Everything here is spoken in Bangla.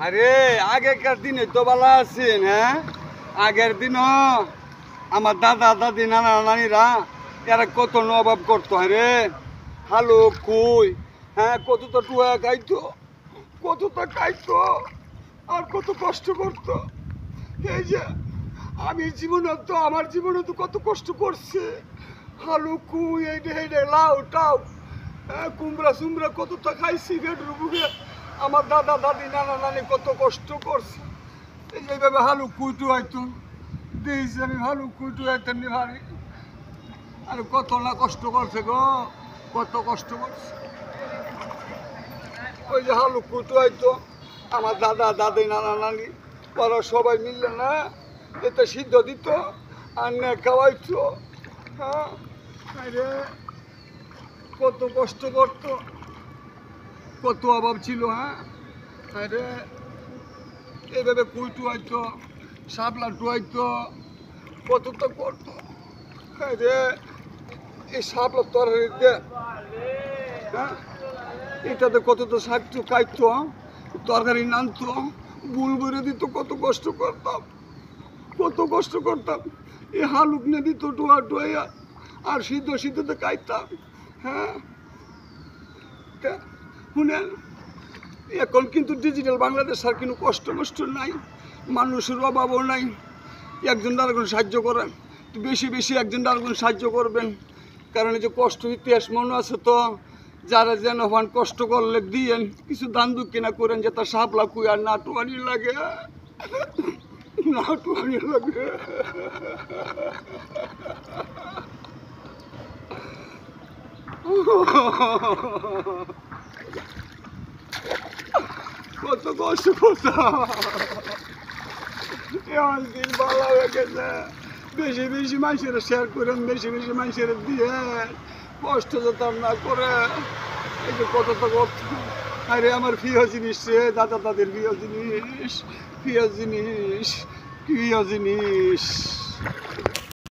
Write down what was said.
আরে আগেকার দিনে তো ভালো আছেন, হ্যাঁ? আগের দিনও আমার দাদা দাদি নানা নানিরা এরা কত নবাব করতো, রে হালু কুই, হ্যাঁ, কত তো টুয়া খাইতো, কত তো খাইতো, আর কত কষ্ট করতো। এই যে আমি জীবনে তো আমার জীবনে তো কত কষ্ট করছে। হালু কুই এইটা এইটা লাউ টাউ, হ্যাঁ, কুমড়া সুমড়া কত তো খাইছি বেডরুম বুকে। আমার দাদা দাদি নানা নানি কত কষ্ট করছে। এই যে এইভাবে হালু কুইটু হয়তো দিয়েছি আমি, হালু কুইটু হয়তো নিভারি। আর কত না কষ্ট করছে গো, কত কষ্ট করছে। ওই যে হালু কুইটু হয়তো আমার দাদা দাদি নানা নানি ওরা সবাই মিললে না এতে সিদ্ধ দিত আর না খাওয়াইতো। হ্যাঁ, আরে কত কষ্ট করতো, কত অভাব ছিল। হ্যাঁ, আরে এইভাবে কুই টুয়াইতো, শাপলা টুয়াইতো, কত তো করতো। আরে এই শাপলা তরকারি দিয়ে, হ্যাঁ, এটাতে কত তো শাক টু খাইতো, তরকারি নানতো, বুল ভরে দিত, কত কষ্ট করতাম, কত কষ্ট করতাম। এই হালুক নিয়ে দিত টুয়া টুয়াইয়া আর সিদ্ধ সিদ্ধতে খাইতাম। হ্যাঁ, শুনেন, এখন কিন্তু ডিজিটাল বাংলাদেশ আর কিন্তু কষ্ট মষ্ট নাই, মানুষের অভাবও নাই। একজন আরেকজন সাহায্য করেন, বেশি বেশি একজন আরেকজন সাহায্য করবেন। কারণ এই যে কষ্ট ইতিহাস মনে আছে তো, যারা যেন হন কষ্ট করলে দিয়েন, কিছু দান দক্ষিণা করেন, যে তার সাপলা কুই আর নাটুয়ানি লাগে, নাটুয়ানি লাগে। কত কষ্ট করতাম, এমন দিন ভালো হয়ে গেছে। বেশি বেশি মানুষের শেয়ার করেন, বেশি বেশি মানুষের দিয়ে কষ্ট যেতাম না করে। এই যে কত তো করতাম। আরে আমার প্রিয় জিনিস রে, দাদা দাদির প্রিয় জিনিস, প্রিয় জিনিস, প্রিয় জিনিস।